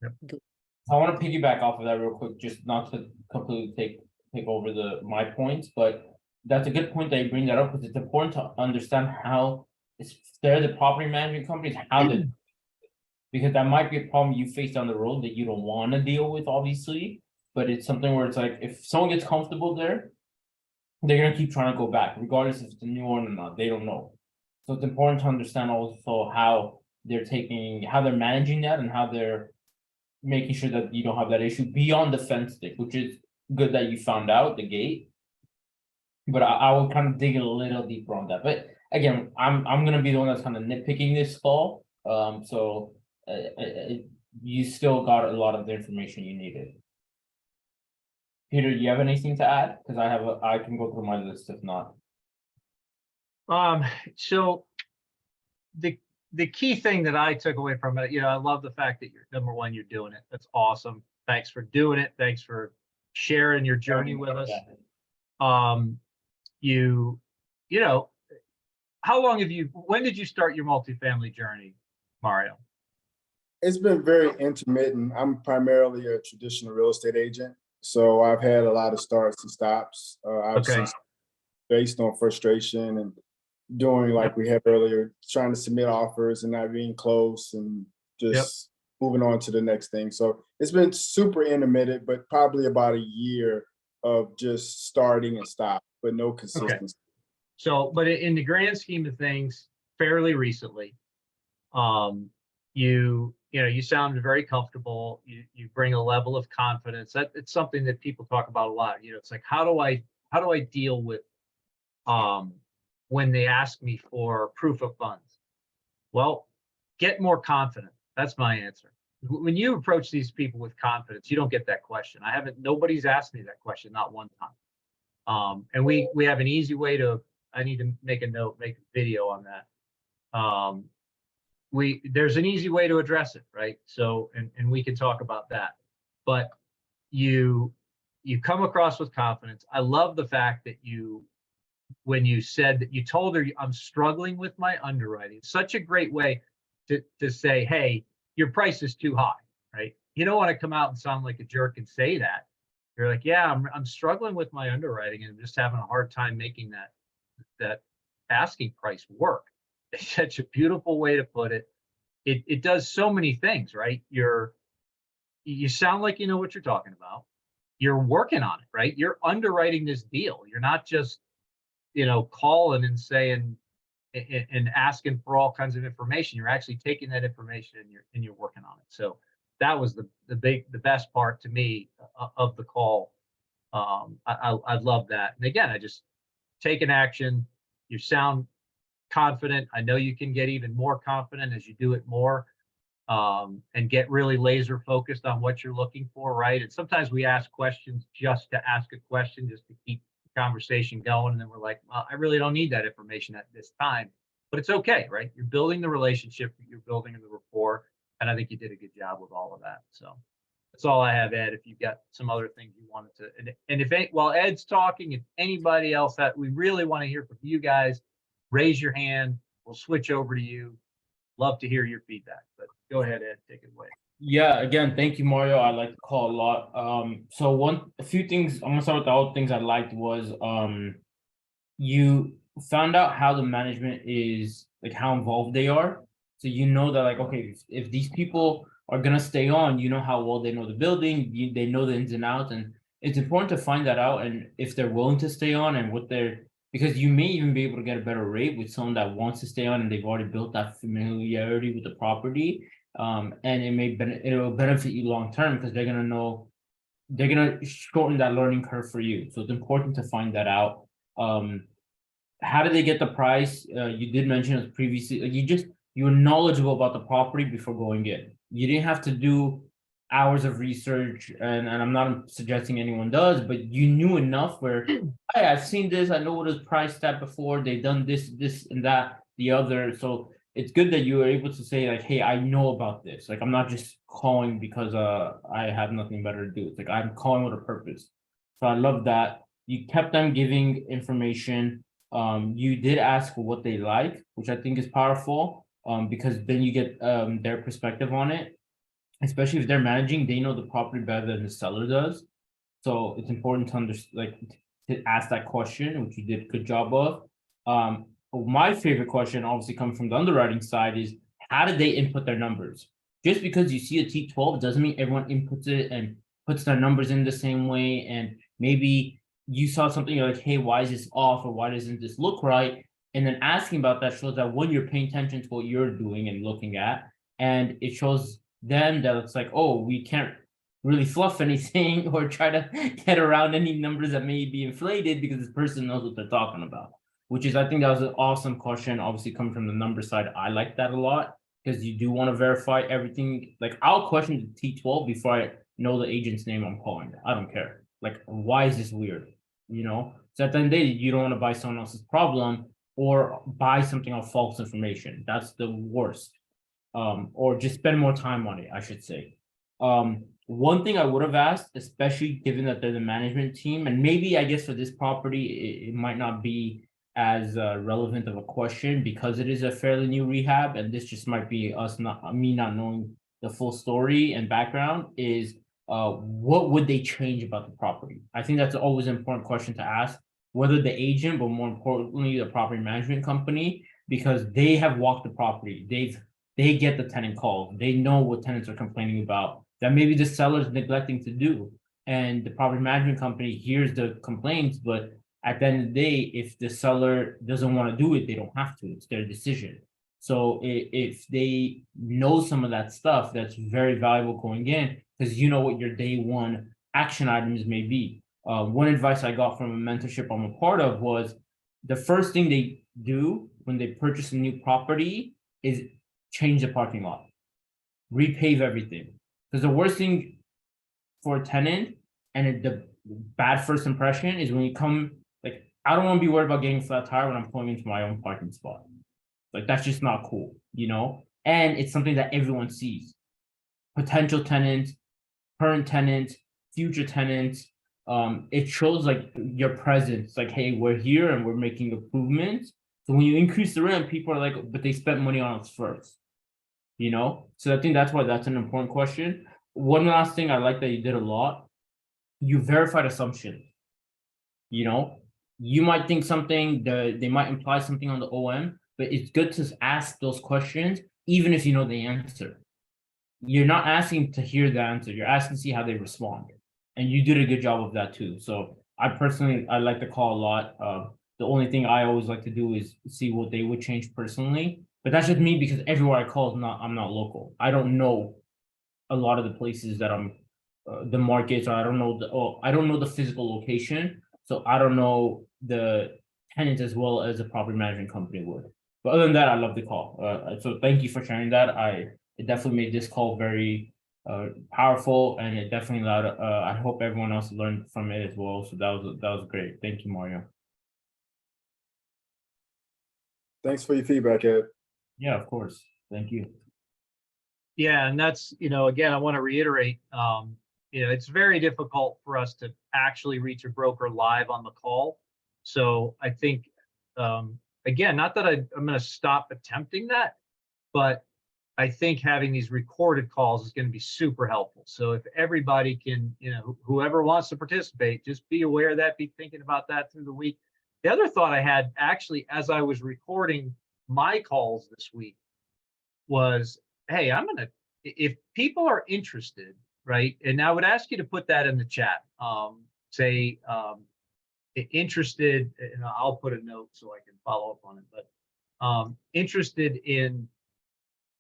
I want to piggyback off of that real quick, just not to completely take over my points, but that's a good point that you bring that up because it's important to understand how they're the property management companies, how they, because that might be a problem you face down the road that you don't want to deal with, obviously. But it's something where it's like if someone gets comfortable there, they're gonna keep trying to go back, regardless if it's a new one or not. They don't know. So it's important to understand also how how they're managing that and how they're making sure that you don't have that issue beyond the fence stick, which is good that you found out the gate. But I will kind of dig a little deeper on that. But again, I'm gonna be the one that's kind of nitpicking this call. So you still got a lot of the information you needed. Peter, do you have anything to add? Because I can go through my list if not. So the key thing that I took away from it, I love the fact that number one, you're doing it. That's awesome. Thanks for doing it. Thanks for sharing your journey with us. When did you start your multifamily journey, Mario? It's been very intermittent. I'm primarily a traditional real estate agent, so I've had a lot of starts and stops. Obviously, based on frustration and doing like we had earlier, trying to submit offers and not being close and just moving on to the next thing. So it's been super intermittent, but probably about a year of just starting and stop, but no consistency. So, but in the grand scheme of things, fairly recently, you sound very comfortable. You bring a level of confidence. It's something that people talk about a lot. It's like, how do I deal with when they ask me for proof of funds? Well, get more confident. That's my answer. When you approach these people with confidence, you don't get that question. Nobody's asked me that question, not one time. And we have an easy way I need to make a note, make a video on that. There's an easy way to address it, right? So, and we can talk about that, but you come across with confidence. I love the fact that when you said that you told her, I'm struggling with my underwriting, such a great way to say, hey, your price is too high, right? You don't want to come out and sound like a jerk and say that. You're like, yeah, I'm struggling with my underwriting and I'm just having a hard time making that asking price work. It's such a beautiful way to put it. It does so many things, right? You sound like you know what you're talking about. You're working on it, right? You're underwriting this deal. You're not just, calling and saying and asking for all kinds of information. You're actually taking that information and you're working on it. So that was the best part to me of the call. I love that. And again, I just taking action. You sound confident. I know you can get even more confident as you do it more, and get really laser focused on what you're looking for, right? And sometimes we ask questions just to ask a question, just to keep the conversation going. And then we're like, well, I really don't need that information at this time, but it's okay, right? You're building the relationship, you're building the rapport. And I think you did a good job with all of that. So that's all I have, Ed. If you've got some other things you wanted to, and while Ed's talking, if anybody else that we really want to hear from you guys, raise your hand. We'll switch over to you. Love to hear your feedback, but go ahead, Ed, take it away. Yeah, again, thank you, Mario. I like the call a lot. So a few things, I'm gonna start with all the things I liked was you found out how the management is, like how involved they are. So you know that like, okay, if these people are gonna stay on, you know how well they know the building, they know the ins and outs, and it's important to find that out and if they're willing to stay on and because you may even be able to get a better rate with someone that wants to stay on and they've already built that familiarity with the property. And it'll benefit you long term because they're gonna shorten that learning curve for you. So it's important to find that out. How did they get the price? You did mention it previously. You were knowledgeable about the property before going in. You didn't have to do hours of research, and I'm not suggesting anyone does, but you knew enough where, hey, I've seen this, I know what it's priced at before, they've done this and that, the other. So it's good that you were able to say like, hey, I know about this. Like, I'm not just calling because I have nothing better to do. It's like I'm calling with a purpose. So I love that. You kept them giving information. You did ask for what they like, which I think is powerful, because then you get their perspective on it. Especially if they're managing, they know the property better than the seller does. So it's important to to ask that question, which you did a good job of. My favorite question, obviously coming from the underwriting side, is how did they input their numbers? Just because you see a T12 doesn't mean everyone inputs it and puts their numbers in the same way. And maybe you saw something, you're like, hey, why is this off, or why doesn't this look right? And then asking about that shows that, one, you're paying attention to what you're doing and looking at, and it shows them that it's like, oh, we can't really fluff anything or try to get around any numbers that may be inflated, because this person knows what they're talking about. Which is, I think that was an awesome question. Obviously, coming from the number side, I like that a lot, because you do want to verify everything. Like, I'll question the T12 before I know the agent's name I'm calling. I don't care. Like, why is this weird? You know? So at the end of the day, you don't want to buy someone else's problem or buy something off false information. That's the worst. Or just spend more time on it, I should say. One thing I would have asked, especially given that they're the management team, and maybe I guess for this property, it might not be as relevant of a question because it is a fairly new rehab, and this just might be me not knowing the full story and background, is what would they change about the property? I think that's always an important question to ask, whether the agent, but more importantly, the property management company, because they have walked the property. They get the tenant calls. They know what tenants are complaining about that maybe the seller is neglecting to do. And the property management company hears the complaints, but at the end of the day, if the seller doesn't want to do it, they don't have to. It's their decision. So if they know some of that stuff, that's very valuable going in, because you know what your day one action items may be. One advice I got from a mentorship I'm a part of was the first thing they do when they purchase a new property is change the parking lot, repave everything. Because the worst thing for a tenant and the bad first impression is when you come, like, I don't want to be worried about getting a flat tire when I'm pulling into my own parking spot. Like, that's just not cool, you know? And it's something that everyone sees. Potential tenants, current tenants, future tenants. It shows like your presence, like, hey, we're here and we're making improvements. So when you increase the rent, people are like, but they spent money on us first. You know, so I think that's why that's an important question. One last thing I like that you did a lot, you verified assumptions. You know, you might think something, they might imply something on the OM, but it's good to ask those questions, even if you know the answer. You're not asking to hear the answer, you're asking to see how they respond. And you did a good job of that too. So I like the call a lot. The only thing I always like to do is see what they would change personally. But that's just me, because everywhere I call I'm not local. I don't know a lot of the places that I'm the markets, or I don't know the physical location. So I don't know the tenants as well as a property management company would. But other than that, I love the call. So thank you for sharing that. It definitely made this call very powerful, and it definitely allowed I hope everyone else learned from it as well. So that was great. Thank you, Mario. Thanks for your feedback, Ed. Yeah, of course. Thank you. Yeah, and that's, again, I want to reiterate, it's very difficult for us to actually reach a broker live on the call. So I think, again, not that I'm going to stop attempting that, but I think having these recorded calls is going to be super helpful. So if everybody can, whoever wants to participate, just be aware of that, be thinking about that through the week. The other thought I had actually, as I was recording my calls this week, was, hey, if people are interested, right? And I would ask you to put that in the chat. Say interested, and I'll put a note so I can follow up on it, but interested in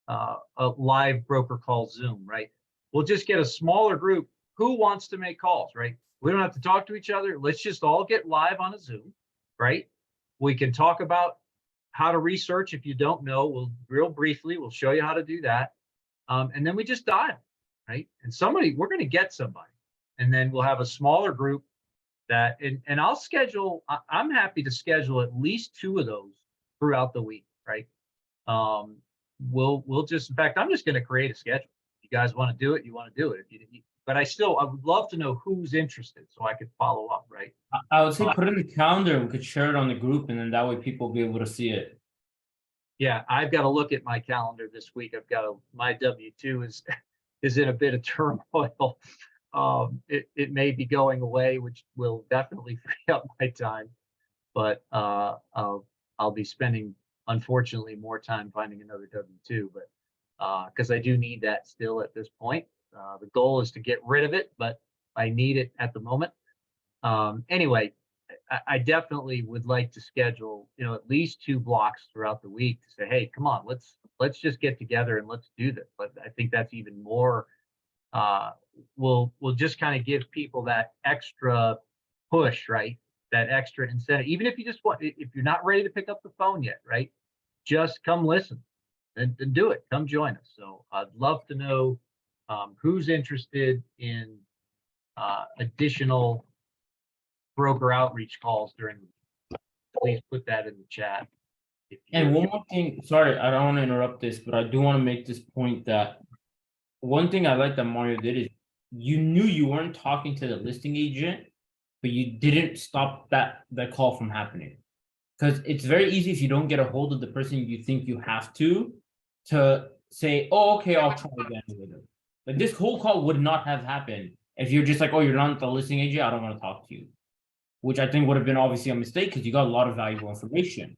a live broker call Zoom, right? We'll just get a smaller group. Who wants to make calls, right? We don't have to talk to each other. Let's just all get live on a Zoom, right? We can talk about how to research. If you don't know, real briefly, we'll show you how to do that. And then we just dial. right? And somebody, we're going to get somebody, and then we'll have a smaller group that, and I'll schedule, I'm happy to schedule at least 2 of those throughout the week, right? We'll just, in fact, I'm just going to create a schedule. You guys want to do it, you want to do it. But I would love to know who's interested so I could follow up, right? I would say put it in the calendar. We could share it on the group, and then that way people will be able to see it. Yeah, I've got to look at my calendar this week. My W-2 is in a bit of turmoil. It may be going away, which will definitely free up my time, but I'll be spending, unfortunately, more time finding another W-2, but because I do need that still at this point. The goal is to get rid of it, but I need it at the moment. Anyway, I definitely would like to schedule, at least 2 blocks throughout the week to say, hey, come on, let's just get together and let's do this. But I think that's even more, we'll just kind of give people that extra push, right? That extra incentive. Even if if you're not ready to pick up the phone yet, right? Just come listen and do it. Come join us. So I'd love to know who's interested in additional broker outreach calls during the week. Please put that in the chat. And one more thing, sorry, I don't want to interrupt this, but I do want to make this point that one thing I like that Mario did is you knew you weren't talking to the listing agent, but you didn't stop that call from happening. Because it's very easy if you don't get a hold of the person you think you have to say, oh, okay, I'll try again later. Like this whole call would not have happened if you're just like, oh, you're not the listing agent, I don't want to talk to you. Which I think would have been obviously a mistake because you got a lot of valuable information.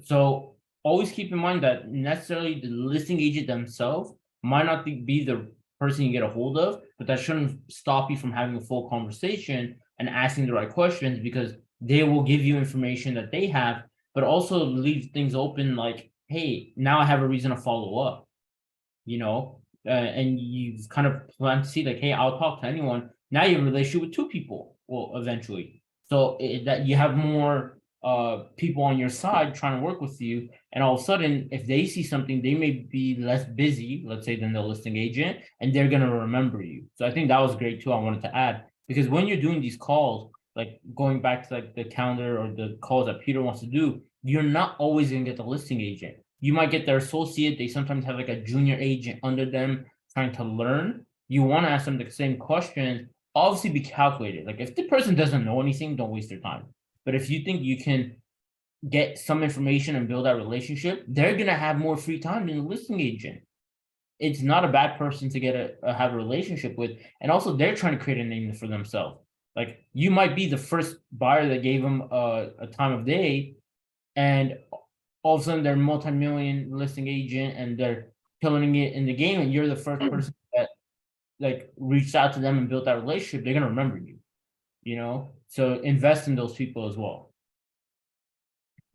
So always keep in mind that necessarily the listing agent themselves might not be the person you get a hold of, but that shouldn't stop you from having a full conversation and asking the right questions, because they will give you information that they have, but also leave things open like, hey, now I have a reason to follow up, and you've kind of planned to see like, hey, I'll talk to anyone. Now you have a relationship with 2 people, well, eventually. So that you have more people on your side trying to work with you, and all of a sudden, if they see something, they may be less busy, let's say, than the listing agent, and they're gonna remember you. So I think that was great too. I wanted to add, because when you're doing these calls, like going back to like the calendar or the calls that Peter wants to do, you're not always gonna get the listing agent. You might get their associate. They sometimes have like a junior agent under them trying to learn. You want to ask them the same questions. Obviously be calculated. Like if the person doesn't know anything, don't waste their time. But if you think you can get some information and build that relationship, they're going to have more free time than the listing agent. It's not a bad person to have a relationship with. And also they're trying to create a name for themselves. Like you might be the first buyer that gave them a time of day, and all of a sudden they're a multi-million listing agent and they're killing it in the game, and you're the first person that like reached out to them and built that relationship. They're gonna remember you, so invest in those people as well.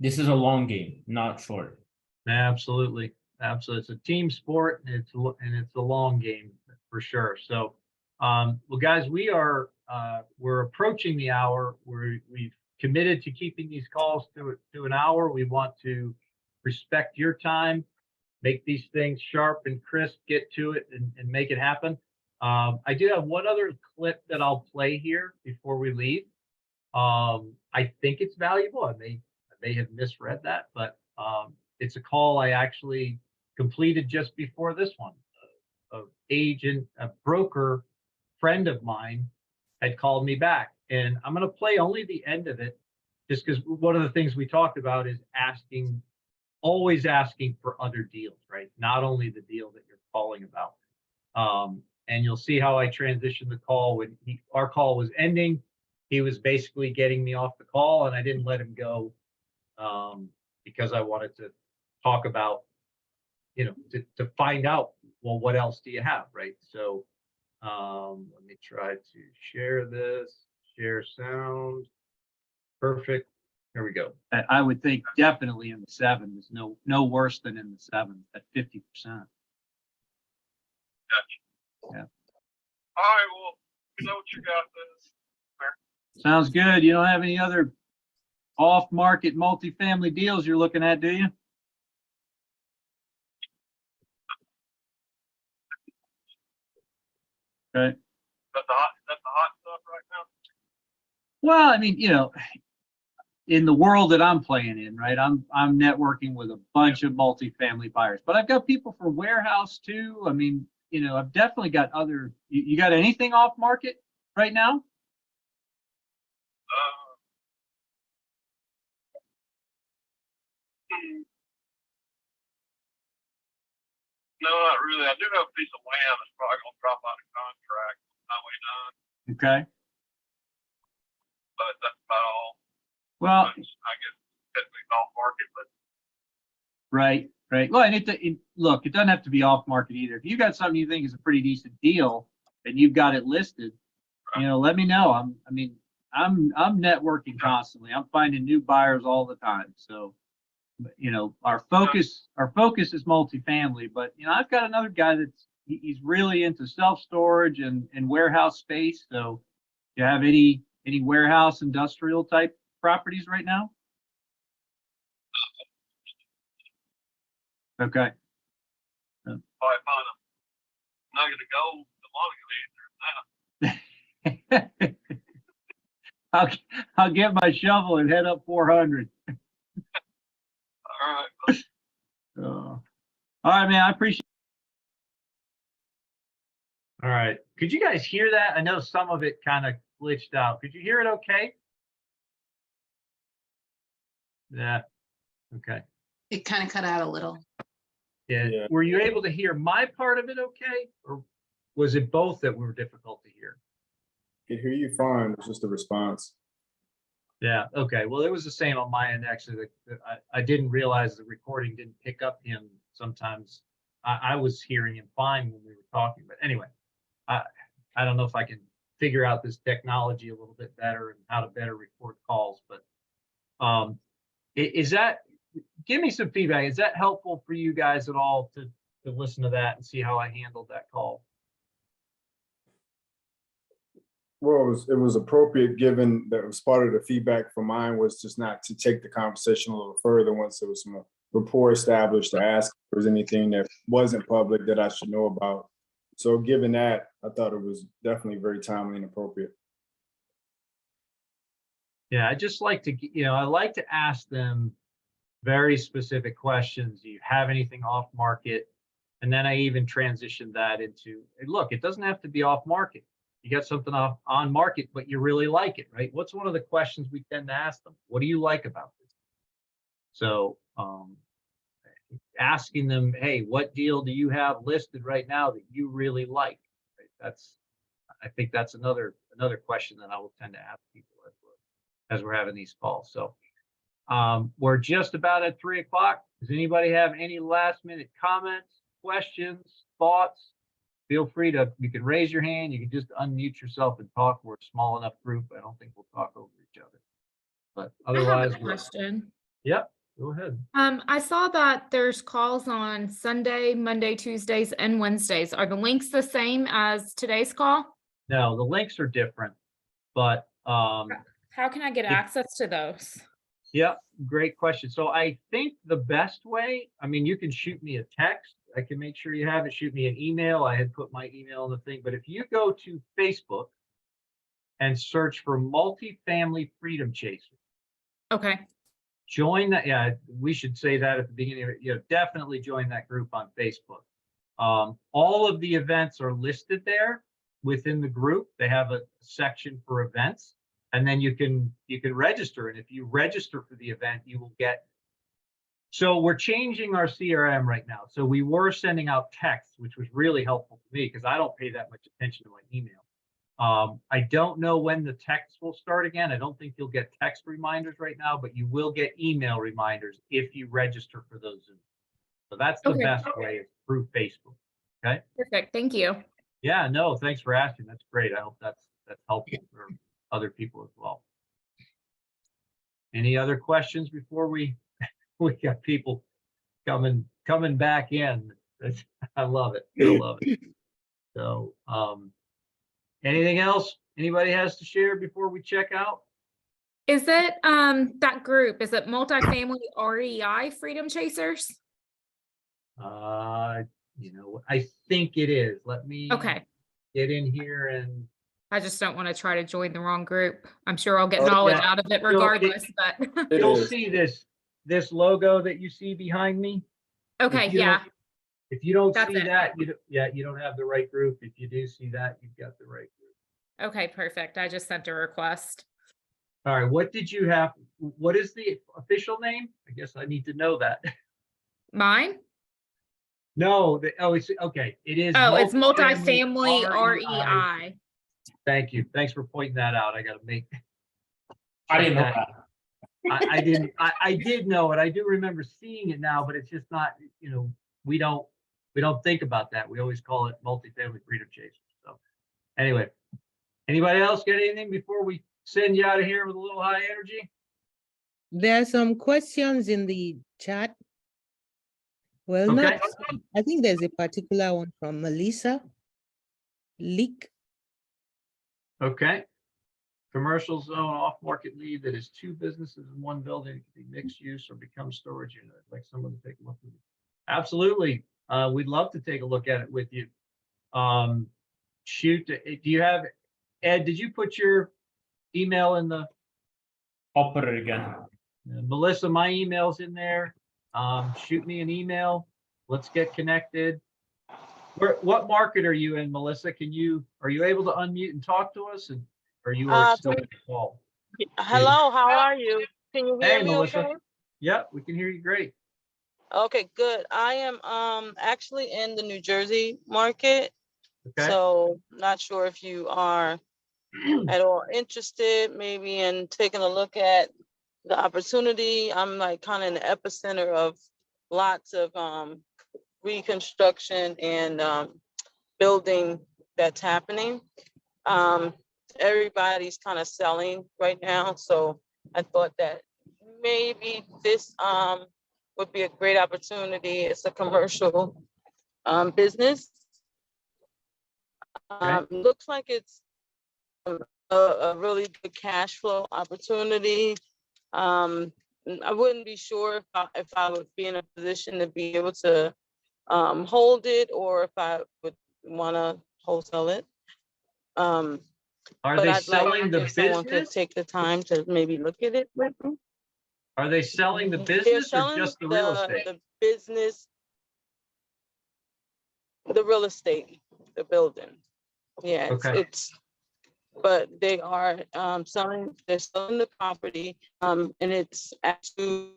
This is a long game, not short. Absolutely. It's a team sport, and it's a long game for sure. So well, guys, we're approaching the hour. We've committed to keeping these calls to an hour. We want to respect your time, make these things sharp and crisp, get to it and make it happen. I do have one other clip that I'll play here before we leave. I think it's valuable. I may have misread that, but it's a call I actually completed just before this one. A broker friend of mine had called me back, and I'm going to play only the end of it, just because one of the things we talked about is always asking for other deals, right? Not only the deal that you're calling about. And you'll see how I transitioned the call when our call was ending. He was basically getting me off the call, and I didn't let him go because I wanted to talk about, to find out, well, what else do you have, right? So let me try to share this, share sound. Perfect. There we go. I would think definitely in the 7 is no worse than in the 7 at 50%. Gotcha. Yeah. All right, well, we know what you got this. Sounds good. You don't have any other off-market multifamily deals you're looking at, do you? Okay. That's the hot stuff right now. Well, I mean, in the world that I'm playing in, right? I'm networking with a bunch of multifamily buyers, but I've got people for warehouse too. I mean, I've definitely got other. You got anything off market right now? No, not really. I do have a piece of land that's probably gonna drop out of contract on Highway 9, Okay. but that's about all. Well, I guess technically off market, but right. Well, and look, it doesn't have to be off market either. If you got something you think is a pretty decent deal and you've got it listed, let me know. I'm networking constantly. I'm finding new buyers all the time. So, our focus is multifamily, but I've got another guy he's really into self-storage and warehouse space. So, do you have any warehouse industrial type properties right now? Okay. if I find a nugget of gold, the longer you leave, I'll get my shovel and head up 400. all right. All right, man. I appreciate. All right. Could you guys hear that? I know some of it kind of glitched out. Could you hear it okay? Yeah. Okay. It kind of cut out a little. Yeah. Yeah. Were you able to hear my part of it okay? Or was it both that were difficult to hear? Can hear you fine. It's just a response. Yeah. Okay. Well, it was the same on my end, actually. I didn't realize the recording didn't pick up him sometimes. I was hearing him fine when we were talking. But anyway, I don't know if I can figure out this technology a little bit better and how to better record calls. But is that, give me some feedback. Is that helpful for you guys at all to listen to that and see how I handled that call? Well, it was appropriate given that it was part of the feedback from mine was just not to take the conversation a little further once there was some rapport established to ask if there was anything that wasn't public that I should know about. So given that, I thought it was definitely very timely and appropriate. Yeah, I just like to, I like to ask them very specific questions. Do you have anything off market? And then I even transition that into, hey, look, it doesn't have to be off market. You got something on market, but you really like it, right? What's one of the questions we tend to ask them? What do you like about this? So asking them, hey, what deal do you have listed right now that you really like? Right? I think that's another question that I will tend to ask people as we're having these calls. So we're just about at 3 o'clock. Does anybody have any last minute comments, questions, thoughts? Feel free you can raise your hand. You can just unmute yourself and talk. We're a small enough group. I don't think we'll talk over each other. But otherwise, I have a question. Yep, go ahead. I saw that there's calls on Sunday, Monday, Tuesdays, and Wednesdays. Are the links the same as today's call? No, the links are different, but How can I get access to those? yeah, great question. So I think the best way, you can shoot me a text. I can make sure you have it. Shoot me an email. I had put my email in the thing, but if you go to Facebook and search for Multifamily Freedom Chaser. Okay. Join that. Yeah, we should say that at the beginning of it. Definitely join that group on Facebook. All of the events are listed there within the group. They have a section for events, and then you can register. And if you register for the event, you will get. So we're changing our CRM right now. So we were sending out texts, which was really helpful for me because I don't pay that much attention to my email. I don't know when the text will start again. I don't think you'll get text reminders right now, but you will get email reminders if you register for those Zooms. So that's the best way is through Facebook. Okay. Perfect. Thank you. Yeah, no, thanks for asking. That's great. I hope that's helpful for other people as well. Any other questions before we got people coming back in? I love it. I love it. So, anything else anybody has to share before we check out? Is it that group? Is it Multifamily REI Freedom Chasers? I think it is. Let me. Okay. get in here and. I just don't want to try to join the wrong group. I'm sure I'll get Oh, knowledge yeah. out of it You'll- regardless, but. It You'll is. see this logo that you see behind me. Okay, If you don't- yeah, If you don't That's see it. that, you don't have the right group. If you do see that, you've got the right group. okay, perfect. I just sent a request. All right, what did you have? What is the official name? I guess I need to know that. Mine? No, it's okay. It is. Oh, it's multifamily multifamily REI. Thank you. Thanks for pointing that out. I gotta make. I didn't know check that. I didn't, I did know it. I do remember seeing it now, but it's just not, we don't think about that. We always call it multifamily freedom chasers. So anyway, anybody else got anything before we send you out of here with a little high energy? There are some questions in the chat. Well, not, Okay. some. I think there's a particular one from Melissa Leak. Okay. Commercial zone off-market lead that is two businesses in one building. It can be mixed use or become storage unit. I'd like someone to take a look at it. Absolutely. We'd love to take a look at it with you. Shoot, do you have, Ed, did you put your email in the? I'll put it again. Melissa, my email's in there. Shoot me an email. Let's get connected. What market are you in, Melissa? Are you able to unmute and talk to us? And are you still on the call? Hello, how are you? Can you hear Hey, me Melissa. okay? Yep, we can hear you great. Okay, good. I am actually in the New Jersey market. Okay. So not sure if you are at all interested maybe in taking a look at the opportunity. I'm like kind of in the epicenter of lots of reconstruction and building that's happening. Everybody's kind of selling right now. So I thought that maybe this would be a great opportunity. It's a commercial business. Looks like it's a really good cash flow opportunity. I wouldn't be sure if I would be in a position to be able to hold it or if I would want to wholesale it. Are But they I'd like selling the if someone could business? take the time to maybe look at it with me. Are they selling the They're business or selling just the real estate? the business, the real estate, the building. Yeah, Okay. but they are selling the property, and it's actually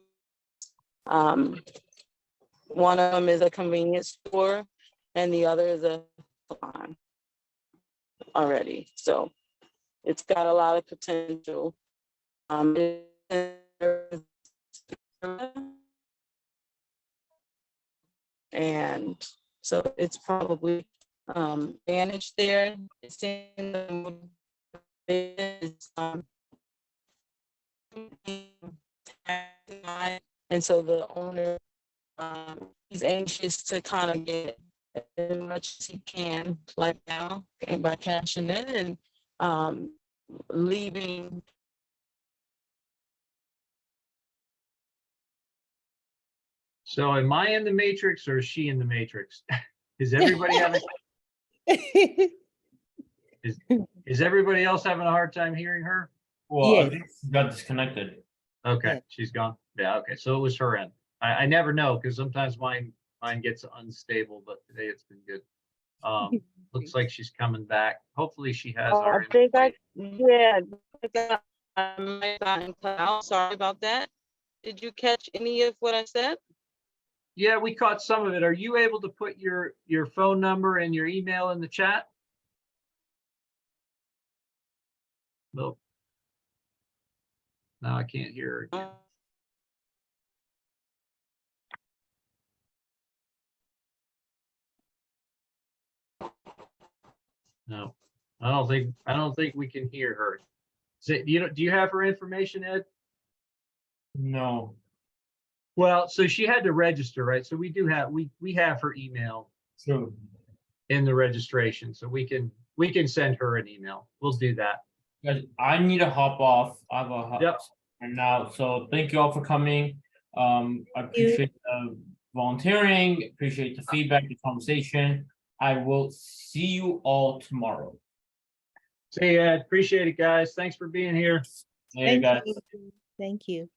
one of them is a convenience store and the other is a salon already. So it's got a lot of potential. And so it's probably managed there. It's in the and so the owner he's anxious to kind of get as much as he can like now and by cashing in and leaving. So am I in the matrix or is she in the matrix? Is everybody having, is everybody else having a hard time hearing her? Well, Yes. I think she got disconnected. Okay, Yeah. she's gone. Yeah, okay, so it was her end. I never know because sometimes mine gets unstable, but today it's been good. Looks like she's coming back. Hopefully she has our. I think I might have gotten cut out. Sorry about that. Did you catch any of what I said? Yeah, we caught some of it. Are you able to put your phone number and your email in the chat? No. No, I can't hear her again. No, I don't think we can hear her. Do you have her information, Ed? No. Well, so she had to register, right? So we do have, we have her email True. in the registration, so we can send her an email. We'll do that. Guys, I need to hop off. I have a Yep. and now. So thank you all for coming. I appreciate volunteering, appreciate the feedback, the conversation. I will see you all tomorrow. See you, Ed. Appreciate it, guys. Thanks for being here. Later, guys. Thank you.